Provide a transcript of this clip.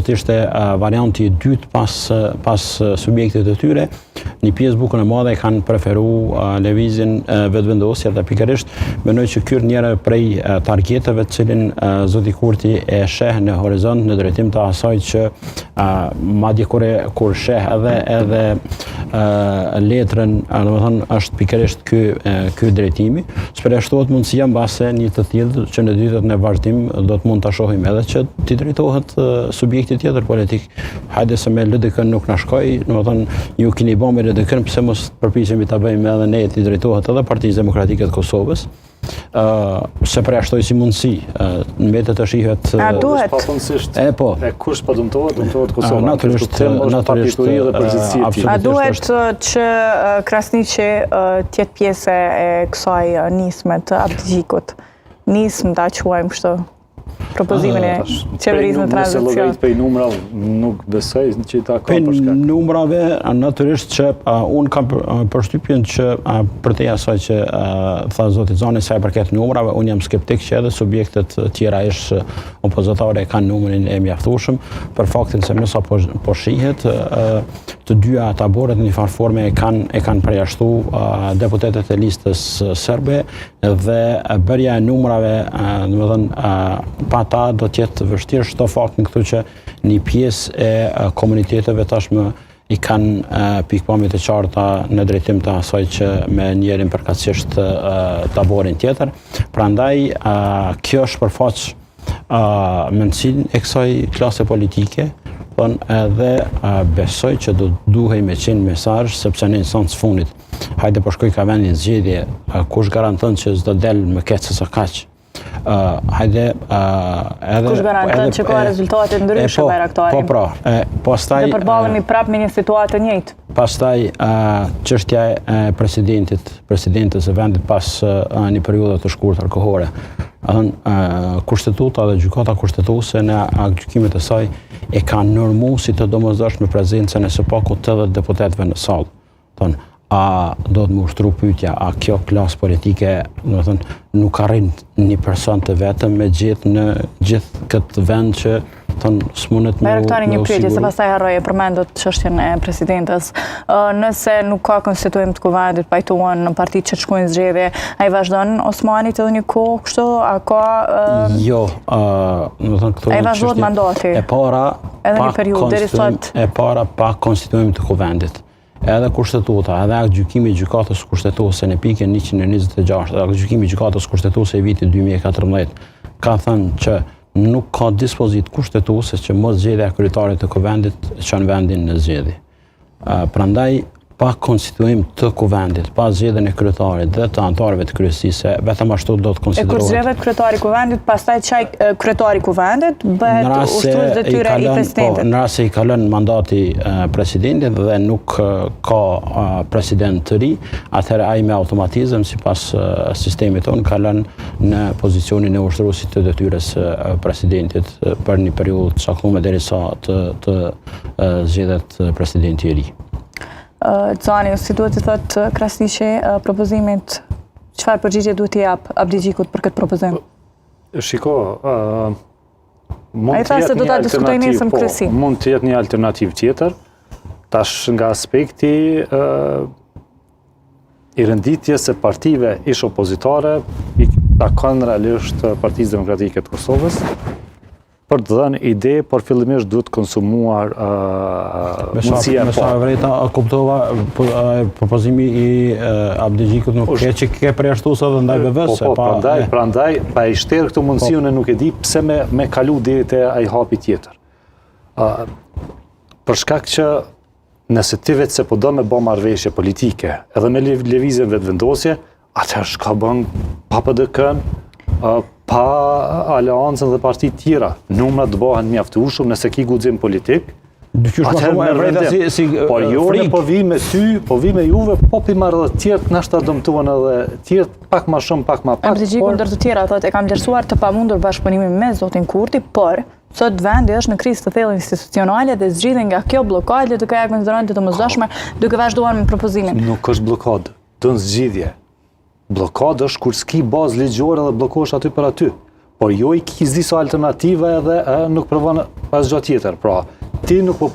të ishte varianti i dytë pas subjektit të tyre, një pjesë bukën e madhe kanë preferu lëvizjen vetëvendosje dhe pikërisht mendoj që ky njëra prej targeteve të cilin zoti Kurti e sheh në horizont në drejtim të asaj që madje kur sheh edhe letrën, domethënë është pikërisht ky drejtimi. Shprehtohet mundësia mbase një të tillë që në ditët në vazhdim do të mund ta shohim edhe që t'i drejtohet subjektit tjetër politik. Hajde se me LDK nuk na shkoi, domethënë ju keni bën me LDK, pse mos përpiqemi ta bëjmë edhe ne t'i drejtohet edhe Partisë Demokratike të Kosovës. Se përjashtoj si mundësi, mbetet të shihet patundësisht. Kush pa dëmtohet Kosova. Natyrisht a duhet që Krasniqi të jetë pjesë e kësaj nisme të Abdixhikut. Nismë ta quajmë kështu. Propozimin e qeverisë në tranzicion. Pej numrave nuk besoj që ta ka për shkak. Numrave natyrisht që unë kam përshtypjen që përtej asaj që tha zoti Zani sa i përket numrave, unë jam skeptik që edhe subjektet tjera ish opozitare kanë numrin e mjaftueshëm për faktin se mësa po shihet të dyja taborët në një farë forme e kanë përjashtu deputetët e listës serbe dhe bërja e numrave, domethënë pa ta do të jetë vështirë shto faktin këtu që një pjesë e komuniteteve tashmë i kanë pikpamjet e qarta në drejtim të asaj që me njerin përkatësisht taborin tjetër. Prandaj kjo është përfaq mendsinë e kësaj klase politike, edhe besoj që do duhej me qenë mesazh sepse në instancë fundit. Hajde po shkoj ka vendin zgjedhje, kush garanton që s'do del më keq se sa kaq. Kush garanton që ka rezultate ndryshe bajraktari? Po, pastaj dhe përballemi prapë me një situatë të njëjtë. Pastaj çështja e presidentës së vendit pas një periudhe të shkurtër kohore. Kushtetuta dhe gjykata kushtetuese në gjykimet e saj e ka normuar si të domosdoshme prezencën e së paku 80 deputetëve në sallë. A do të më ushtru pyetja, a kjo klasë politike, domethënë, nuk arrin një person të vetëm me gjithë në gjithë këtë vend që s'mundet me Bajraktari, një pyetje, se pastaj harroj e përmendët çështjen e presidentës. Nëse nuk ka konstituim të kuvendit pajtuan në partitë që shkojnë zgjedhje, ai vazhdon Osmani edhe një kohë kështu, a ka Jo, domethënë këtu ai vazhdon mandati. E para edhe një periudhë deri sot. E para pa konstituim të kuvendit. Edhe kushtetuta, edhe gjykimi i gjykatës kushtetuese në pikën 126, edhe gjykimi i gjykatës kushtetuese i vitit 2014 ka thënë që nuk ka dispozit kushtetuese që mos zgjedhja e kryetarit të kuvendit çon vendin në zgjedhje. Prandaj pa konstituim të kuvendit, pa zgjedhjen e kryetarit dhe të anëtarëve të kryesisë, vetëm ashtu do të konsiderohet. Kur zgjedhet kryetari i kuvendit, pastaj çaj kryetari i kuvendit bëhet ushtrues detyre i presidentit. Në rast se i kalon mandati presidentit dhe nuk ka president të ri, atëherë ai me automatizëm sipas sistemit tonë kalon në pozicionin e ushtruesit të detyrës presidentit për një periudhë të caktuar derisa të zgjedhet presidenti i ri. Zani, si duhet të thotë Krasniqi propozimit, çfarë përgjigje duhet t'i jap Abdixhikut për këtë propozim? Shiko, mund të jetë një alternativë tjetër, tash nga aspekti i renditjes së partive ish opozitare, i takon realisht Partisë Demokratike të Kosovës, për të dhënë ide, por fillimisht duhet konsumuar mundësia Me sa vërejta kuptova propozimi i Abdixhikut nuk që ke përjashtuar edhe ndaj BV-s. Prandaj pa i shterë këtë mundësi, unë nuk e di pse me kalu deri te ai hapi tjetër. Për shkak që nëse ti vetë se po do me bë marrëveshje politike, edhe me lëvizjen vetëvendosje, atëherë çka bën pa PDK-n, pa aleancën dhe partitë tjera, numrat të bëhen mjaftueshëm nëse ki guxim politik. Por jo ne po vi me ty, po vi me juve, po pi marrë dhe tjertë nashta dëmtuan edhe tjertë pak më shumë, pak më pak. Abdixhiku ndër të tjera thotë e kam vlerësuar të pamundur bashkëpunimin me zotin Kurti, por sot vendi është në krizë të thellë institucionale dhe zgjidhen nga kjo bllokadë duke ja konsideruar të domosdoshme, duke vazhduar me propozimin. Nuk është bllokadë, do në zgjidhje. Blokadë është kur s'ki bazë ligjore dhe bllokosh aty për aty. por jo i kis disa alternativa edhe nuk provon asgjë tjetër. Pra, ti nuk po